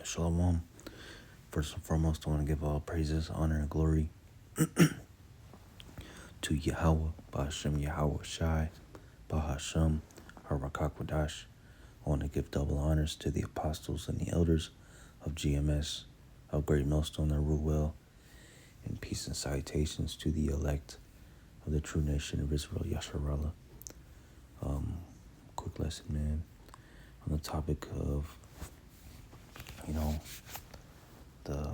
Shalom. First and foremost, I want to give all praises, honor, and glory to Yahweh, Ba'ashem Yahweh Shai, Bahashem, Harakakwadash. I want to give double honors to the apostles and the elders of GMS, of Great Millstone that rule well, and peace and salutations to the elect of the true nation of Israel, Yasharallah. Quick lesson, man, on the topic of, the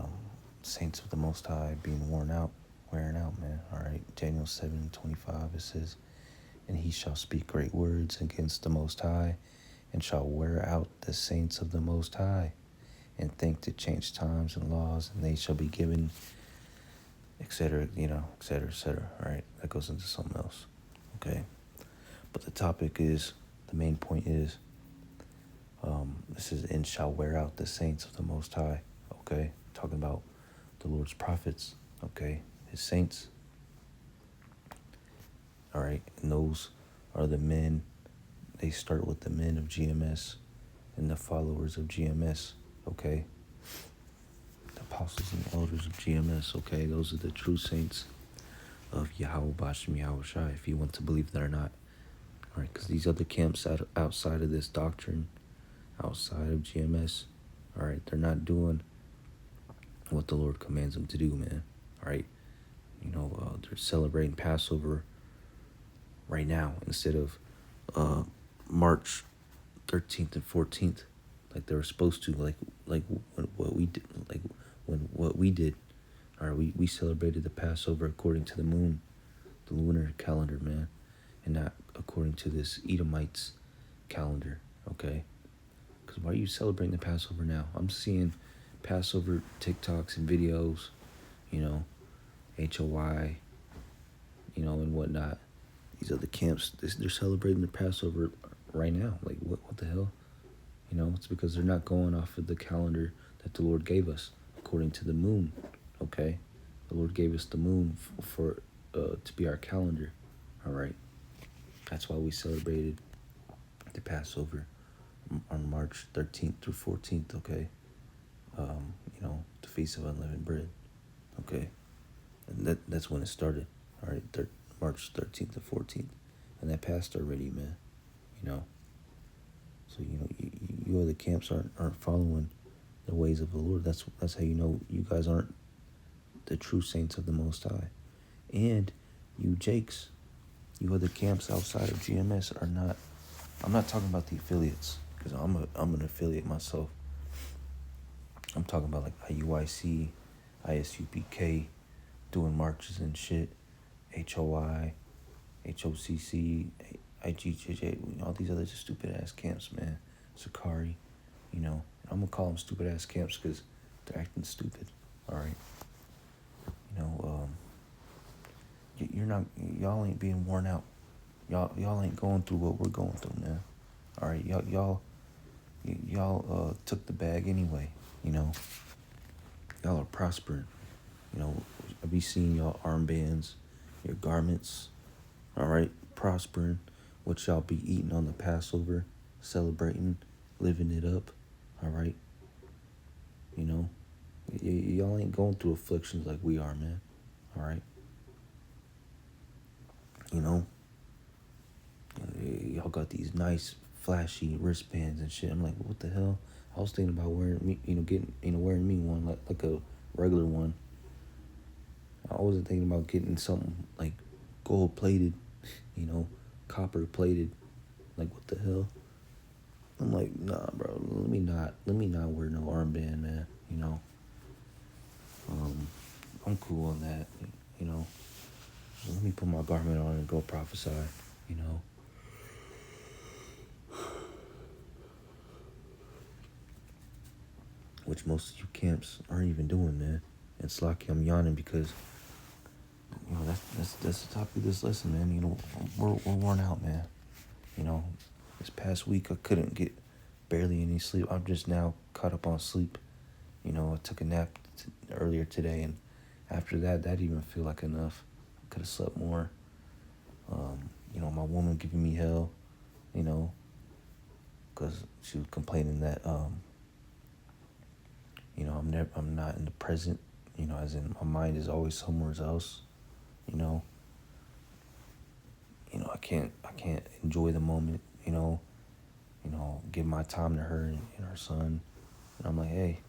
saints of the Most High being wearing out, man. All right, Daniel 7:25, it says, "And he shall speak great words against the Most High, and shall wear out the saints of the Most High, and think to change times and laws, and they shall be given," etc., etc. All right, that goes into something else. Okay, but the main point is, this is, "and shall wear out the saints of the Most High." Okay, talking about the Lord's prophets. Okay, his saints. All right, and those are the men. They start with the men of GMS and the followers of GMS. Okay, the apostles and elders of GMS. Okay, those are the true saints of Yahweh Ba'ashem Yahweh Shai, if you want to believe that or not. All right, because these other camps outside of this doctrine, outside of GMS, all right, they're not doing what the Lord commands them to do, man. All right, they're celebrating Passover right now instead of March 13th and 14th, like they were supposed to, like what we did, what we did. All right, we celebrated the Passover according to the moon, the lunar calendar, man, and not according to this Edomites calendar. Okay, because why are you celebrating the Passover now? I'm seeing Passover TikToks and videos, HOI, and whatnot. These other camps, they're celebrating the Passover right now. Like, what the hell? It's because they're not going off of the calendar that the Lord gave us, according to the moon, okay? The Lord gave us the moon for to be our calendar, all right? That's why we celebrated the Passover on March 13th through 14th, okay? The Feast of Unleavened Bread, okay? And that's when it started, all right? March 13th to 14th. And that passed already, man, So, you other camps aren't following the ways of the Lord. That's how you know you guys aren't the true saints of the Most High. And you Jakes, you other camps outside of GMS are not. I'm not talking about the affiliates, because I'm an affiliate myself. I'm talking about like IUIC, ISUPK, doing marches and shit, HOI, HOCC, IGJJ, all these other stupid ass camps, man. Sakari, I'm gonna call them stupid ass camps because they're acting stupid. All right, y'all ain't being worn out. Y'all ain't going through what we're going through, man. All right, y'all took the bag anyway. Y'all are prospering. I be seeing y'all armbands, your garments. All right, prospering. What y'all be eating on the Passover, celebrating, living it up. All right, y'all ain't going through afflictions like we are, man. All right, y'all got these nice flashy wristbands and shit. I'm like, what the hell? I was thinking about wearing wearing me one like a regular one. I wasn't thinking about getting something like gold plated, copper plated. Like, what the hell? I'm like, nah, bro. Let me not wear no armband, man. I'm cool on that. Let me put my garment on and go prophesy. Which most of you camps aren't even doing, man. And Slocky, I'm yawning because that's the topic of this lesson, man. We're worn out, man. This past week I couldn't get barely any sleep. I'm just now caught up on sleep. I took a nap earlier today, and after that didn't even feel like enough. I could have slept more. My woman giving me hell, because she was complaining that I'm not in the present, as in my mind is always somewhere else, you know. I can't enjoy the moment, give my time to her and her son. And I'm like, hey,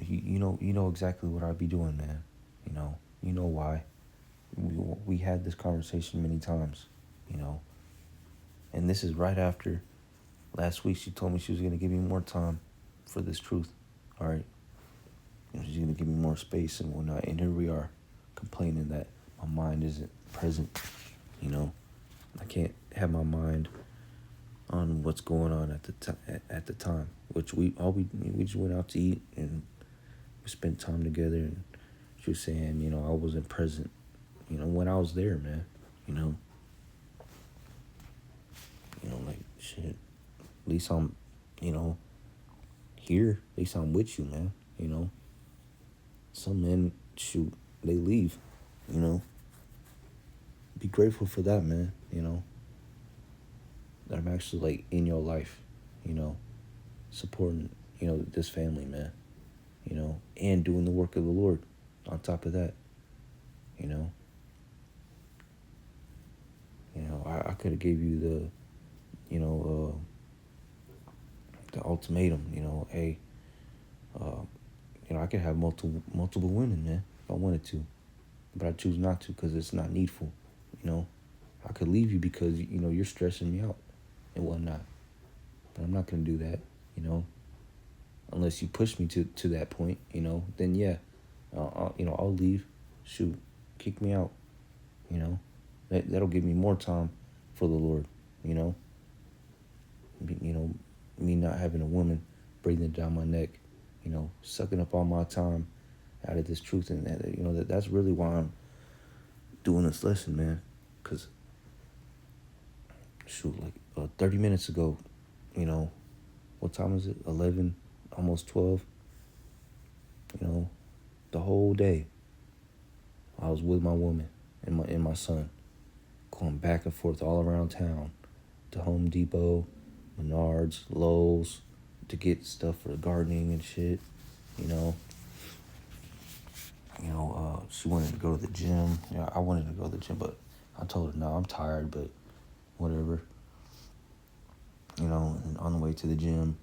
you know exactly what I'd be doing, man. You know why. We had this conversation many times, you know. And this is right after last week she told me she was gonna give me more time for this truth. All right. She's gonna give me more space and whatnot. And here we are, complaining that my mind isn't present. I can't have my mind on what's going on at the time. Which we just went out to eat and we spent time together. And she was saying, I wasn't present. When I was there, man. Like shit. At least I'm, here. At least I'm with you, man. Some men, shoot, they leave. Be grateful for that, man. That I'm actually like in your life. Supporting, this family, man. And doing the work of the Lord. On top of that, I could have gave you the ultimatum. Hey, I could have multiple women, man, if I wanted to, but I choose not to because it's not needful. I could leave you because you're stressing me out and whatnot, but I'm not gonna do that. Unless you push me to that point, then yeah, I'll leave. Shoot, kick me out. That'll give me more time for the Lord. Me not having a woman breathing down my neck, sucking up all my time out of this truth, and that's really why I'm doing this lesson, man. Cause shoot, like 30 minutes ago, what time is it? 11, almost 12. The whole day, I was with my woman and my son, going back and forth all around town, to Home Depot, Menards, Lowe's, to get stuff for gardening and shit. She wanted to go to the gym. I wanted to go to the gym, but I told her, no, I'm tired, but whatever. And on the way to the gym,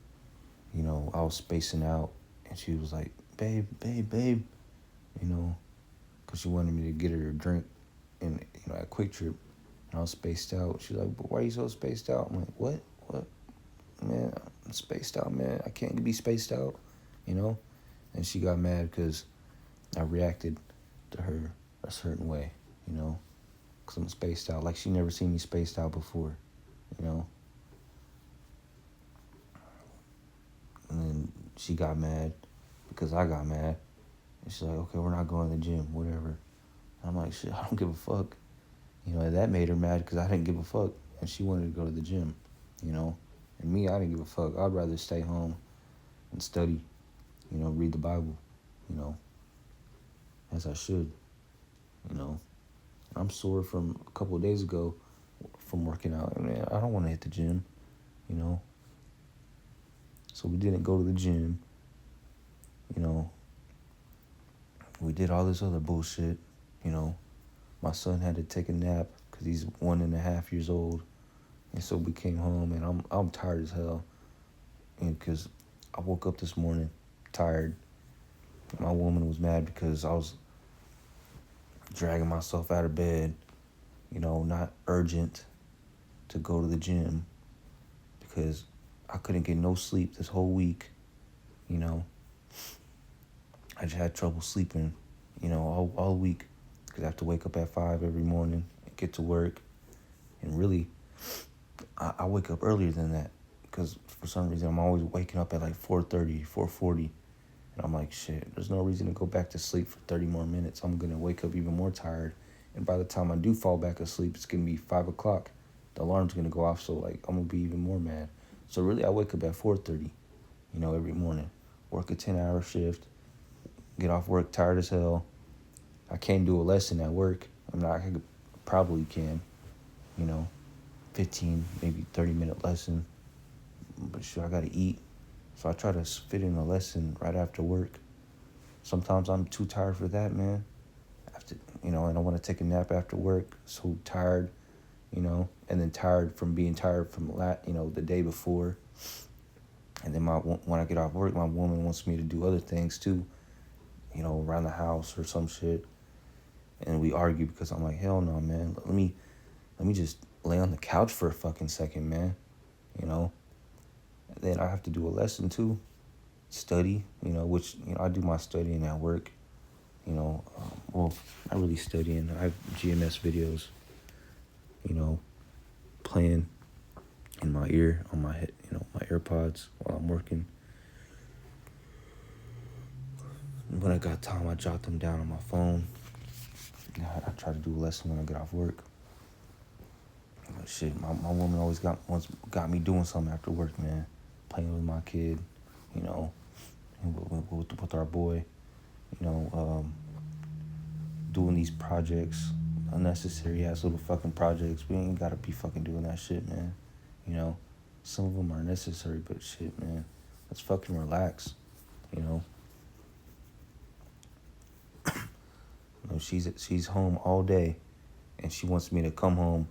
I was spacing out, and she was like, babe, because she wanted me to get her a drink at Quick Trip. And I was spaced out. She's like, but why are you so spaced out? I'm like, what? Man, I'm spaced out, man. I can't be spaced out, And she got mad because I reacted to her a certain way, because I'm spaced out. Like she never seen me spaced out before, And then she got mad because I got mad. And she's like, okay, we're not going to the gym, whatever. And I'm like, shit, I don't give a fuck. That made her mad because I didn't give a fuck. And she wanted to go to the gym, And me, I didn't give a fuck. I'd rather stay home and study, read the Bible, as I should, I'm sore from a couple of days ago from working out. Man, I don't want to hit the gym, So we didn't go to the gym, We did all this other bullshit, My son had to take a nap because he's 1.5 years old. And so we came home, and I'm tired as hell. And because I woke up this morning tired. My woman was mad because I was dragging myself out of bed, not urgent to go to the gym because I couldn't get no sleep this whole week, I just had trouble sleeping, all week because I have to wake up at 5 every morning and get to work. And really, I wake up earlier than that because for some reason I'm always waking up at like 4:30, 4:40. And I'm like, shit, there's no reason to go back to sleep for 30 more minutes. I'm going to wake up even more tired. And by the time I do fall back asleep, it's going to be 5 o'clock. The alarm's going to go off, so I'm going to be even more mad. So really, I wake up at 4:30, every morning. Work a 10-hour shift. Get off work tired as hell. I can't do a lesson at work. I probably can, 15, maybe 30-minute lesson. But sure, I got to eat. So I try to fit in a lesson right after work. Sometimes I'm too tired for that, man. After, and I want to take a nap after work. So tired, and then tired from being tired from the day before. And then when I get off work, my woman wants me to do other things too, around the house or some shit. And we argue because I'm like, hell no, man. Let me just lay on the couch for a fucking second, man. And then I have to do a lesson too, study. Which I do my studying at work. Well, not really studying. I have GMS videos. Playing in my ear on my head, my AirPods while I'm working. When I got time, I jot them down on my phone. I try to do a lesson when I get off work. But shit, my woman always got me doing something after work, man. Playing with my kid, and with our boy, doing these projects, unnecessary ass little fucking projects. We ain't gotta be fucking doing that shit, man. Some of them are necessary, but shit, man, let's fucking relax. She's home all day, and she wants me to come home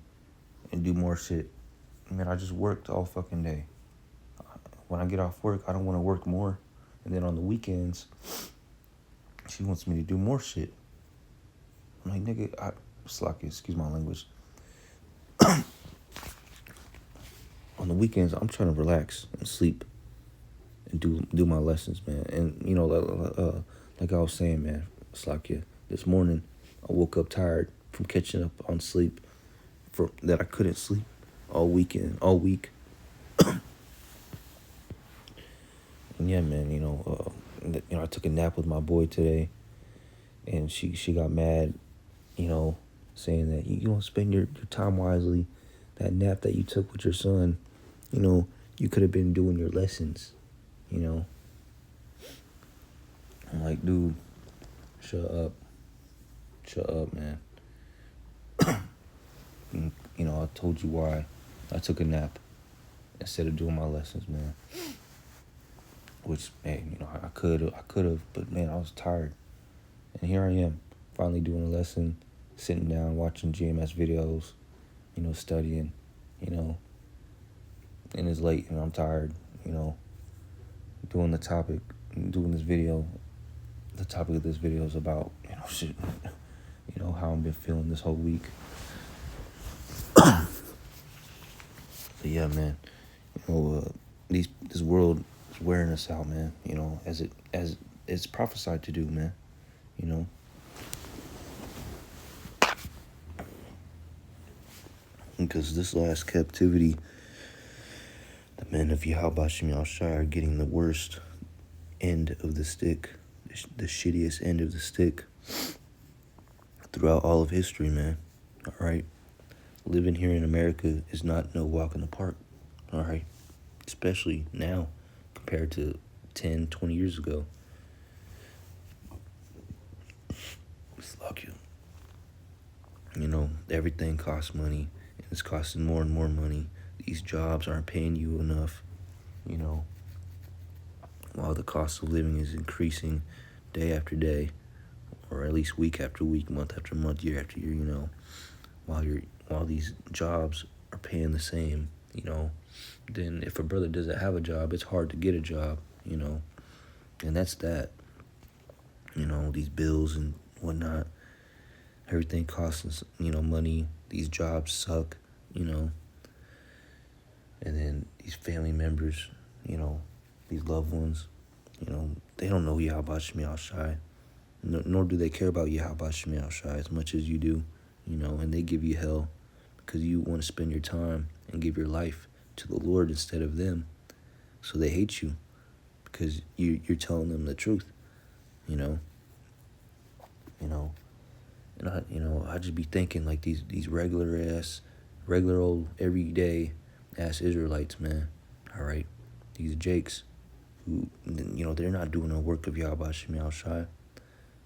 and do more shit. Man, I just worked all fucking day. When I get off work, I don't want to work more. And then on the weekends, she wants me to do more shit. I'm like, nigga, excuse my language. On the weekends, I'm trying to relax and sleep and do my lessons, man. And, like I was saying, man, Slakia, this morning, I woke up tired from catching up on sleep that I couldn't sleep all week. And yeah, man, I took a nap with my boy today, and she got mad, saying that you don't spend your time wisely. That nap that you took with your son, you could have been doing your lessons, I'm like, dude, shut up, man. And, I told you why I took a nap instead of doing my lessons, man. Which, man, I could have, but man, I was tired. And here I am, finally doing a lesson, sitting down, watching GMS videos, studying, and it's late and I'm tired, doing this video. The topic of this video is about, shit, how I've been feeling this whole week. But yeah, man, this world is wearing us out, man, as it's prophesied to do, man, Because this last captivity, the men of Yahweh Shem Yahushai are getting the worst end of the stick, the shittiest end of the stick throughout all of history, man. All right? Living here in America is not no walk in the park, all right? Especially now compared to 10, 20 years ago. Fuck you. Everything costs money, and it's costing more and more money. These jobs aren't paying you enough, while the cost of living is increasing day after day, or at least week after week, month after month, year after year, while these jobs are paying the same, then if a brother doesn't have a job, it's hard to get a job, and that's that. These bills and whatnot, everything costs us, money. These jobs suck, and then these family members, these loved ones, they don't know Yahweh Shem Yahushai, nor do they care about Yahweh Shem Yahushai as much as you do, and they give you hell because you want to spend your time and give your life to the Lord instead of them. So they hate you because you're telling them the truth, And I just be thinking like these regular old everyday ass Israelites, man. All right, these Jakes, who they're not doing no work of Yahweh Shem Yahushai,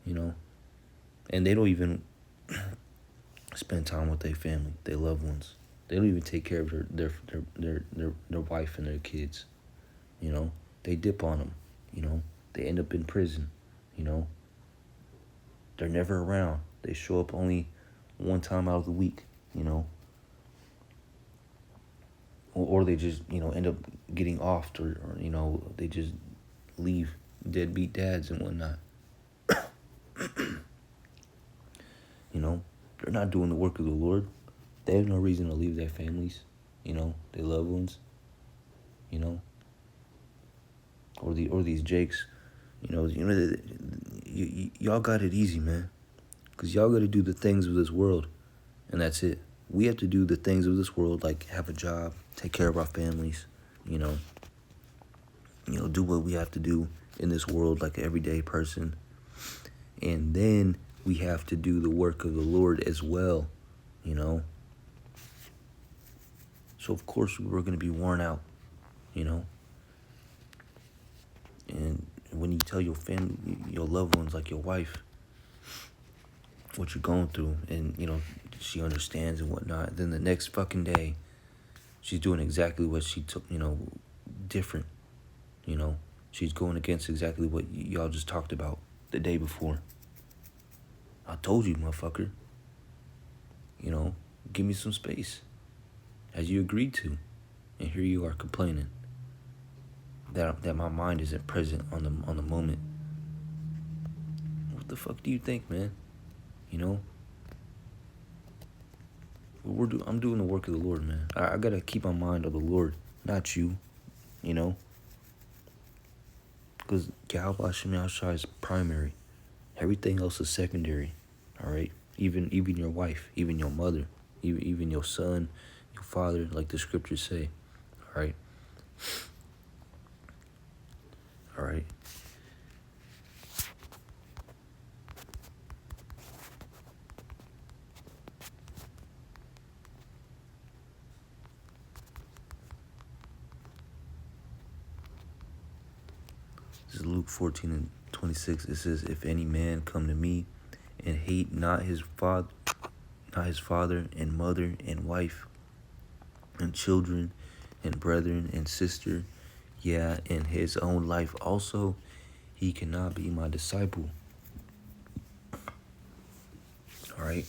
and they don't even spend time with their family, their loved ones. They don't even take care of their wife and their kids. They they dip on them, you know. They end up in prison, you know. They're never around. They show up only one time out of the week, you know. Or they just, you know, end up getting offed, or you know, they just leave, deadbeat dads and whatnot. You know, they're not doing the work of the Lord. They have no reason to leave their families, you know, their loved ones, you know. Or these Jakes, y'all got it easy, man. Cause y'all got to do the things of this world, and that's it. We have to do the things of this world, like have a job, take care of our families, you know. Do what we have to do in this world like an everyday person. And then we have to do the work of the Lord as well, you know. So of course we're going to be worn out, you know. And when you tell your family, your loved ones, like your wife, what you're going through, and, you know, she understands and whatnot, then the next fucking day, she's doing exactly what she took, you know, different, you know. She's going against exactly what y'all just talked about the day before. I told you, motherfucker. You know, give me some space, as you agreed to. And here you are complaining that my mind isn't present on the moment. What the fuck do you think, man? You know? I'm doing the work of the Lord, man. I gotta keep my mind on the Lord, not you. You know? Because Yahweh Shem Yahushua is primary. Everything else is secondary. Alright? Even your wife, even your mother, even your son, your father, like the scriptures say. Alright? Alright? This is Luke 14:26. It says, if any man come to me and hate not his father and mother and wife and children and brethren and sister, yeah, and his own life also, he cannot be my disciple. All right?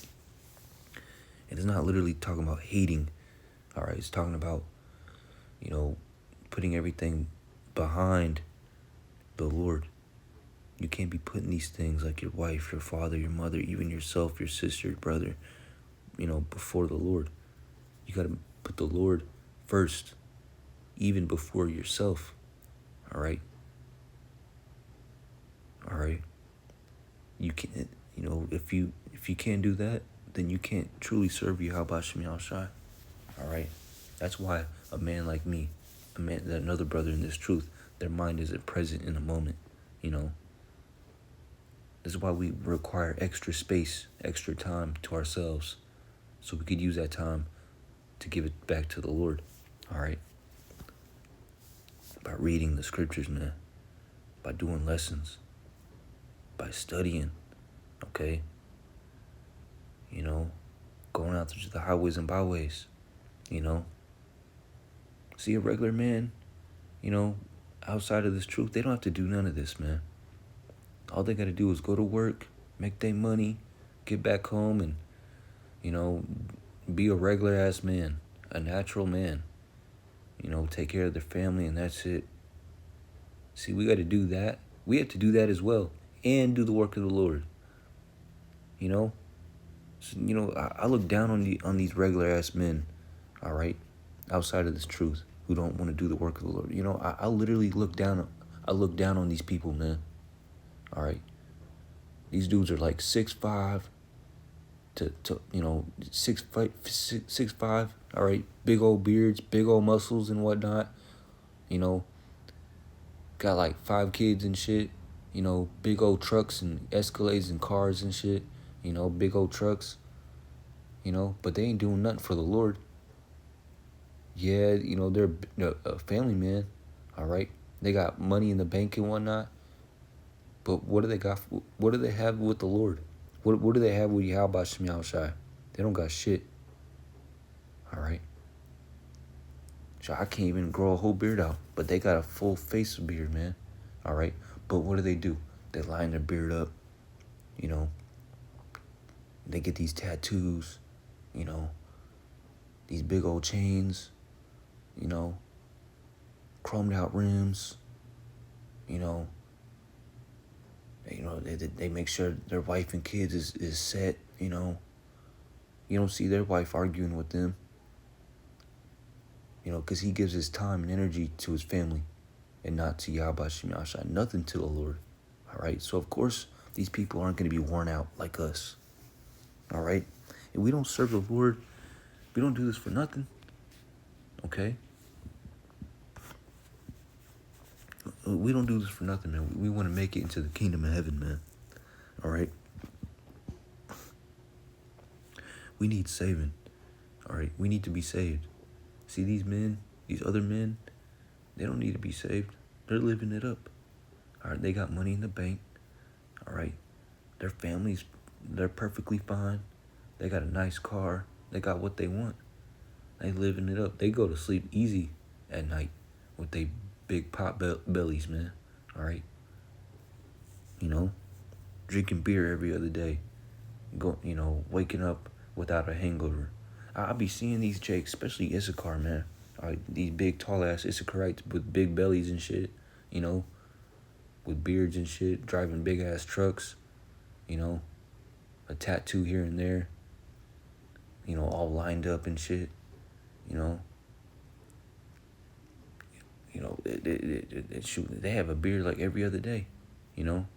And it's not literally talking about hating. All right? It's talking about, you know, putting everything behind the Lord. You can't be putting these things like your wife, your father, your mother, even yourself, your sister, your brother, you know, before the Lord. You got to put the Lord first, even before yourself. All right? All right? You can't, you know, if you can't do that, then you can't truly serve Yahweh Shem Yahushua. All right? That's why a man like me, another brother in this truth, their mind isn't present in the moment, you know. This is why we require extra space, extra time to ourselves, so we could use that time to give it back to the Lord. All right? By reading the scriptures, man. By doing lessons. By studying. Okay? You know, going out to the highways and byways. You know? See, a regular man, you know, outside of this truth, they don't have to do none of this, man. All they got to do is go to work, make their money, get back home, and, you know, be a regular ass man, a natural man. You know, take care of their family, and that's it. See, we got to do that. We have to do that as well, and do the work of the Lord. You know, so, you know, I look down on these regular ass men, all right, outside of this truth, who don't want to do the work of the Lord. You know, I literally look down. I look down on these people, man. All right, these dudes are like 6'5" to you know 6'5". All right, big old beards, big old muscles and whatnot. You know, got like 5 kids and shit. You know, big old trucks and Escalades and cars and shit. You know, big old trucks. You know, but they ain't doing nothing for the Lord. Yeah, you know, they're a family man. All right, they got money in the bank and whatnot. But what do they got? What do they have with the Lord? What do they have with Yahweh Shem Yahushua? They don't got shit. All right. So I can't even grow a whole beard out, but they got a full face of beard, man. All right. But what do? They line their beard up, you know. They get these tattoos, you know, these big old chains, you know, chromed out rims, you know. They make sure their wife and kids is set, you know. You don't see their wife arguing with them, you know, because he gives his time and energy to his family and not to Yahweh Shem Yahshai, nothing to the Lord, all right? So, of course, these people aren't going to be worn out like us, all right? And we don't serve the Lord. We don't do this for nothing, okay? We don't do this for nothing, man. We want to make it into the kingdom of heaven, man, all right? We need saving, all right? We need to be saved. See, these men, these other men, they don't need to be saved. They're living it up, all right? They got money in the bank, all right? Their families, they're perfectly fine. They got a nice car. They got what they want. They living it up. They go to sleep easy at night with they big pot bellies, man, all right? You know, drinking beer every other day. Waking up without a hangover. I be seeing these jakes, especially Issachar, man. These big, tall-ass Issacharites with big bellies and shit, you know, with beards and shit, driving big-ass trucks, you know, a tattoo here and there, you know, all lined up and shit, you know. They have a beer like every other day, you know.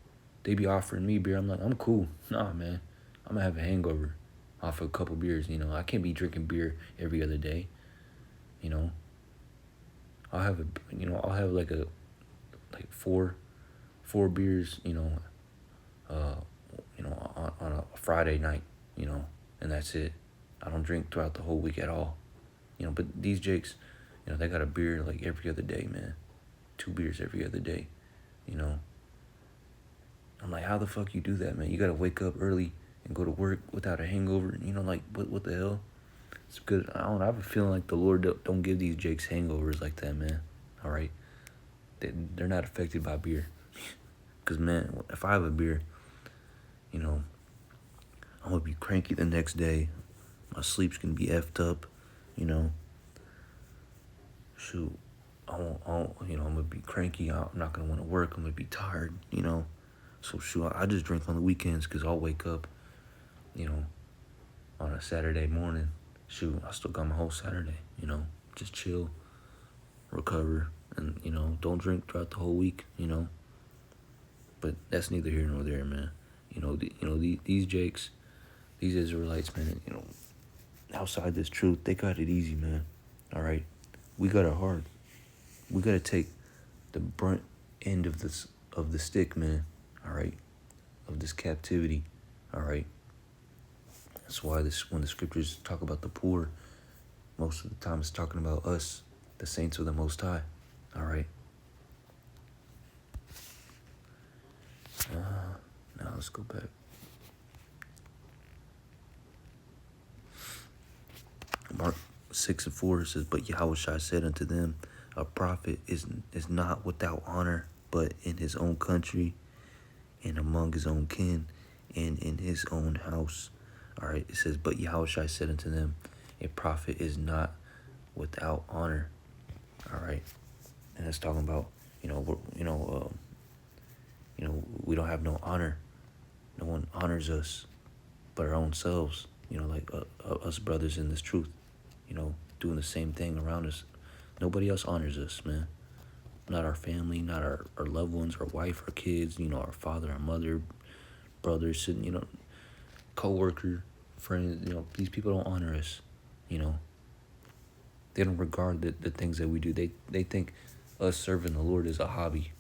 They be offering me beer. I'm like, I'm cool. Nah, man, I'm gonna have a hangover off a couple beers, you know. I can't be drinking beer every other day, you know. I'll have like four beers, you know, on a Friday night, you know, and that's it. I don't drink throughout the whole week at all, you know. But these jakes, you know, they got a beer like every other day, man. 2 beers every other day, you know. I'm like, how the fuck you do that, man? You gotta wake up early and go to work without a hangover, you know, like, what the hell? It's good. I have a feeling like the Lord don't give these jakes hangovers like that, man. All right? They're not affected by beer. Because, man, if I have a beer, you know, I'm going to be cranky the next day. My sleep's going to be effed up, you know. Shoot. I'm going to be cranky. I'm not going to want to work. I'm going to be tired, you know. So, shoot, I just drink on the weekends because I'll wake up, you know, on a Saturday morning. Shoot, I still got my whole Saturday, you know. Just chill, recover, and, you know, don't drink throughout the whole week, you know. But that's neither here nor there, man. These jakes, these Israelites, man, you know, outside this truth, they got it easy, man. All right? We got it hard. We got to take the brunt end of the stick, man. All right? Of this captivity. All right? That's why when the scriptures talk about the poor, most of the time it's talking about us, the saints of the Most High. All right? Now let's go back. Mark 6:4 says, "But Yahushua said unto them, a prophet is not without honor, but in his own country, and among his own kin, and in his own house." All right, it says, "But Yahushua said unto them, a prophet is not without honor." All right, and that's talking about we don't have no honor. No one honors us but our own selves. You know, like us brothers in this truth. You know, doing the same thing around us. Nobody else honors us, man. Not our family, not our loved ones, our wife, our kids, you know, our father, our mother, brothers, you know, co-worker, friends, you know, these people don't honor us, you know. They don't regard the things that we do. They think us serving the Lord is a hobby.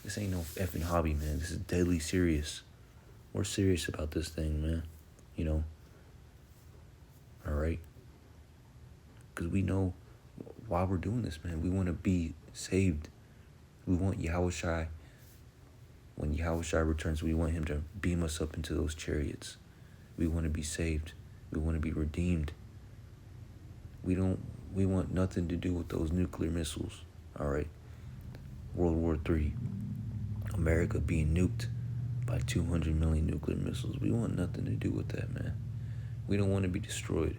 This ain't no effing hobby, man. This is deadly serious. We're serious about this thing, man. You know. All right? Because we know why we're doing this, man. We want to be saved. We want Yahushua. When Yahushua returns, we want him to beam us up into those chariots. We want to be saved. We want to be redeemed. We don't We want nothing to do with those nuclear missiles. All right. World War III. America being nuked by 200 million nuclear missiles. We want nothing to do with that, man. We don't want to be destroyed.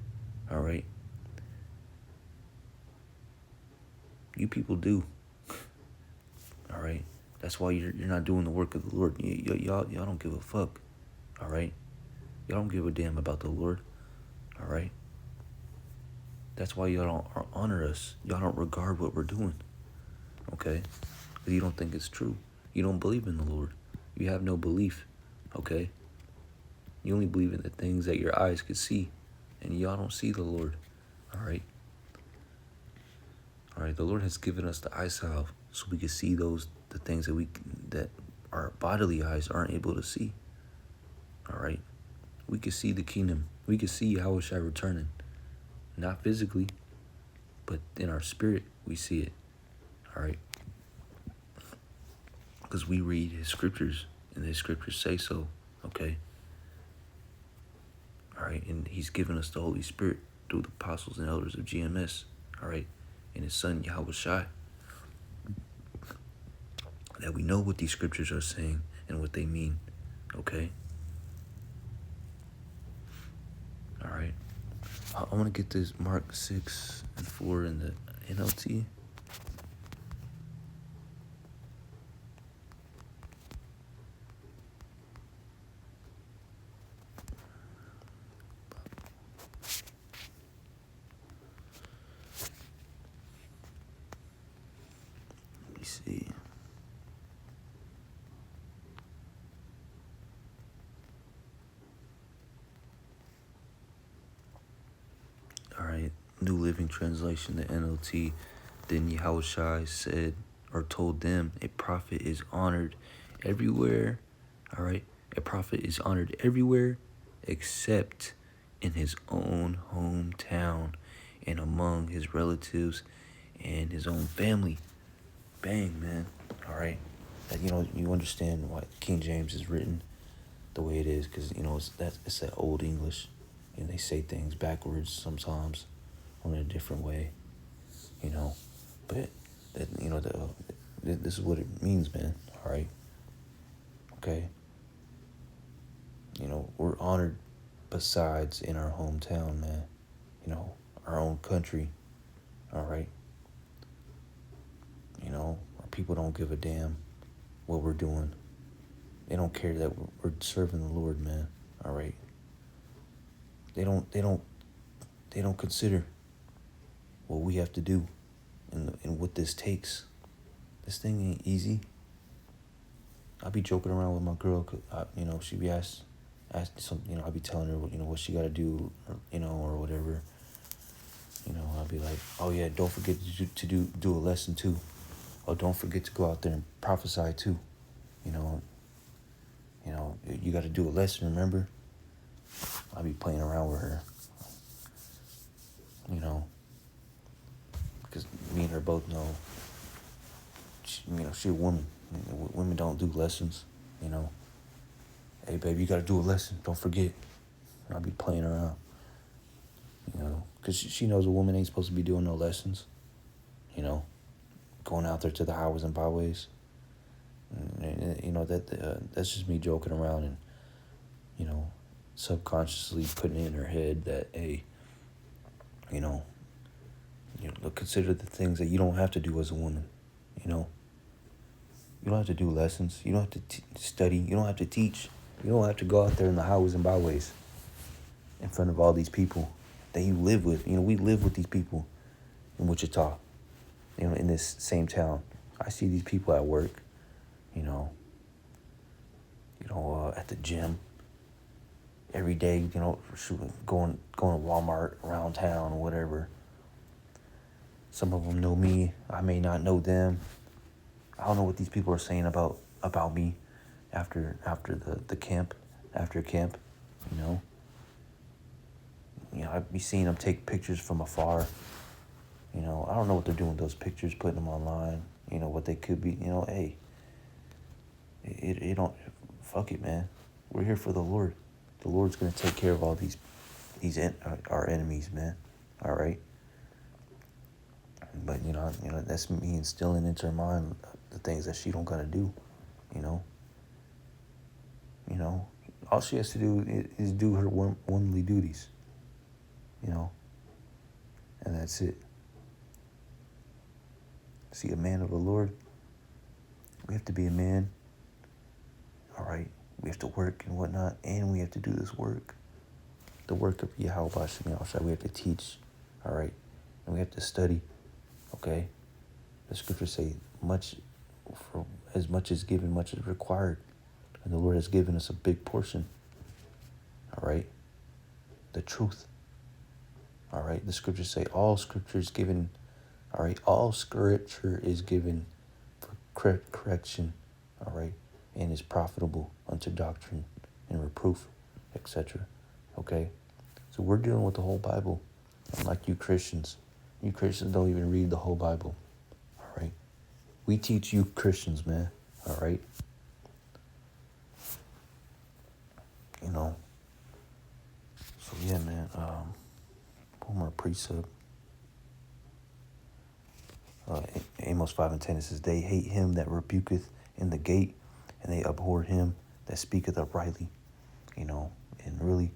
All right. You people do. All right. That's why you're not doing the work of the Lord. Y'all don't give a fuck. All right. Y'all don't give a damn about the Lord. All right. That's why y'all don't honor us. Y'all don't regard what we're doing. Okay. Because you don't think it's true. You don't believe in the Lord. You have no belief. Okay. You only believe in the things that your eyes could see. And y'all don't see the Lord. All right. All right. The Lord has given us the eye salve so we can see the things that our bodily eyes aren't able to see. All right. We can see the kingdom. We can see Yahushua returning. Not physically, but in our spirit, we see it. All right. Because we read his scriptures, and his scriptures say so. Okay. All right. And he's given us the Holy Spirit through the apostles and elders of GMS. All right. And his son, Yahushua. That we know what these scriptures are saying and what they mean. Okay. All right. I want to get this Mark 6:4 in the NLT. Let me see. All right. New Living Translation, the NLT. Then Yahushua said or told them, a prophet is honored everywhere. All right. A prophet is honored everywhere except in his own hometown and among his relatives and his own family. Bang, man. All right. And, you understand why King James is written the way it is, because, it's that old English. And they say things backwards sometimes or in a different way, But, this is what it means, man. All right. Okay. We're honored besides in our hometown, man. Our own country. All right. Our people don't give a damn what we're doing. They don't care that we're serving the Lord, man. All right. They don't consider what we have to do and what this takes. This thing ain't easy. I be joking around with my girl, 'cause she be asked some, I be telling her, what she got to do, or whatever. I'll be like, oh yeah, don't forget to do a lesson too. Oh, don't forget to go out there and prophesy too. You got to do a lesson, remember? I'll be playing around with her. Because me and her both know, she a woman. Women don't do lessons, Hey, babe, you got to do a lesson. Don't forget. I'll be playing around, because she knows a woman ain't supposed to be doing no lessons, going out there to the highways and byways. That's just me joking around and, subconsciously putting it in her head that, hey, consider the things that you don't have to do as a woman, You don't have to do lessons. You don't have to study. You don't have to teach. You don't have to go out there in the highways and byways in front of all these people that you live with. We live with these people in Wichita, in this same town. I see these people at work, at the gym. Every day, going to Walmart around town or whatever. Some of them know me. I may not know them. I don't know what these people are saying about me after the camp, after camp, I'd be seeing them take pictures from afar. I don't know what they're doing with those pictures, putting them online, what they could be, hey, it don't, fuck it, man. We're here for the Lord. The Lord's going to take care of all these our enemies, man. All right. But that's me instilling into her mind the things that she don't gotta do. You know, you know, all she has to do is do her womanly duties. You know, and that's it. See, a man of the Lord, we have to be a man. All right, we have to work and whatnot, and we have to do this work. The work of Yahweh Shai. We have to teach. All right, and we have to study. Okay, the scriptures say much, for as much is given, much is required. And the Lord has given us a big portion. All right. The truth. All right. The scriptures say all scripture is given. All right. All scripture is given for correction. All right. And is profitable unto doctrine and reproof, etc. Okay. So we're dealing with the whole Bible. Unlike you Christians. You Christians don't even read the whole Bible. All right. We teach you Christians, man. All right. You know. So yeah, man. One more precept. Amos 5:10. It says, "They hate him that rebuketh in the gate, and they abhor him that speaketh uprightly." You know, and really,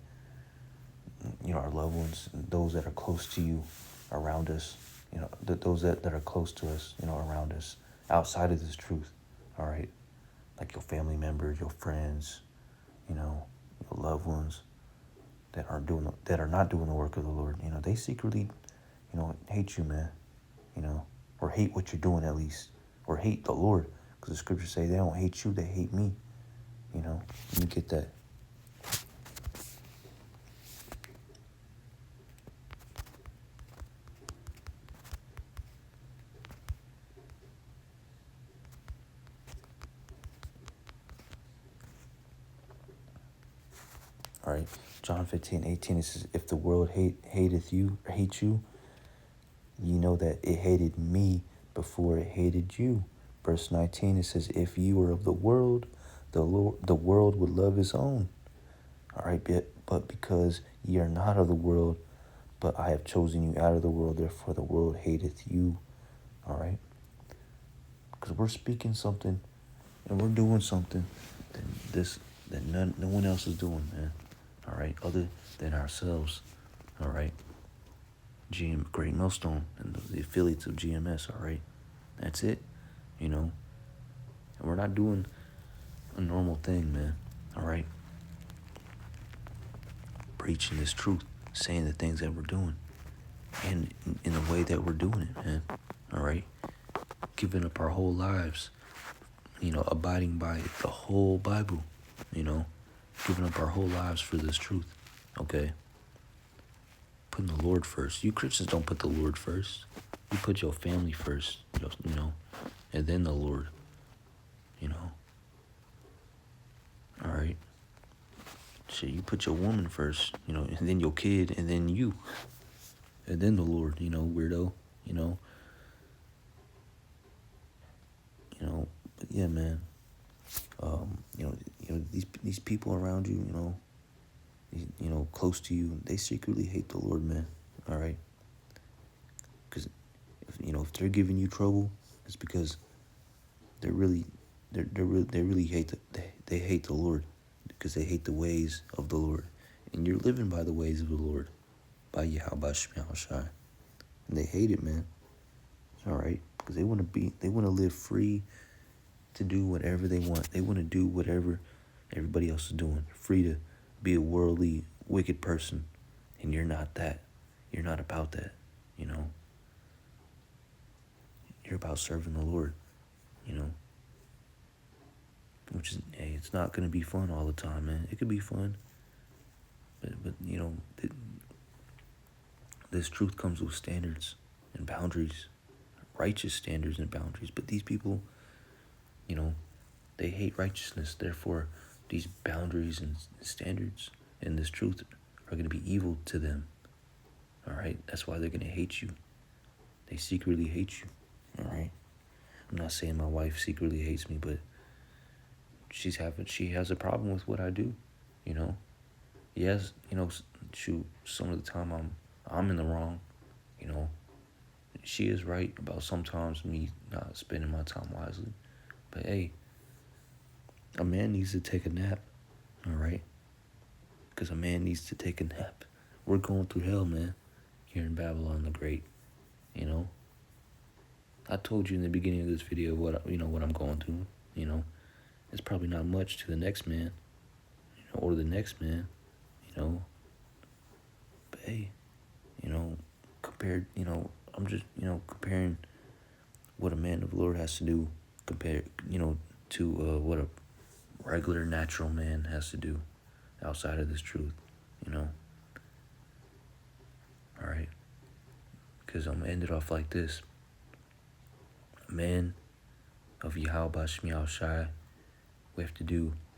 our loved ones, those that are close to you, around us. Those that are close to us. Around us, outside of this truth. All right, like your family members, your friends. Your loved ones that are not doing the work of the Lord. They secretly, hate you, man. Or hate what you're doing at least, or hate the Lord, because the scriptures say they don't hate you, they hate me. You get that. All right, John 15:18. It says, "If the world hateth you, or hates you, ye know that it hated me before it hated you." Verse 19. It says, "If ye were of the world, the world would love his own. All right, but because ye are not of the world, but I have chosen you out of the world, therefore the world hateth you." All right, because we're speaking something and we're doing something that no one else is doing, man. All right, other than ourselves. All right, Great Millstone and the affiliates of GMS. All right, that's it. And we're not doing a normal thing, man. All right, preaching this truth, saying the things that we're doing, and in the way that we're doing it, man. All right, giving up our whole lives, abiding by the whole Bible, giving up our whole lives for this truth, okay? Putting the Lord first. You Christians don't put the Lord first. You put your family first, and then the Lord, all right? Shit, you put your woman first, and then your kid, and then you, and then the Lord, weirdo, but yeah, man. These people around you, close to you, they secretly hate the Lord, man. All right, because if they're giving you trouble, it's because they really hate they hate the Lord, because they hate the ways of the Lord, and you're living by the ways of the Lord, by Yahweh Shai, and they hate it, man. All right, because they want to live free to do whatever they want. They want to do whatever everybody else is doing. Free to be a worldly, wicked person. And you're not that. You're not about that, You're about serving the Lord, Which is, hey, it's not going to be fun all the time, man. It could be fun. But this truth comes with standards and boundaries. Righteous standards and boundaries. But these people, they hate righteousness. Therefore, these boundaries and standards and this truth are going to be evil to them. All right? That's why they're going to hate you. They secretly hate you. All right? I'm not saying my wife secretly hates me, but she has a problem with what I do, Yes, shoot, some of the time I'm in the wrong, she is right about sometimes me not spending my time wisely. But hey, a man needs to take a nap, all right? Because a man needs to take a nap. We're going through hell, man, here in Babylon the Great, you know? I told you in the beginning of this video what I'm going through, you know? It's probably not much to the next man, or the next man, you know? But hey, compared, I'm just, comparing what a man of the Lord has to do compared, to what a regular natural man has to do outside of this truth, all right? Because I'm going to end it off like this. A man of Yahweh Shai, we have to do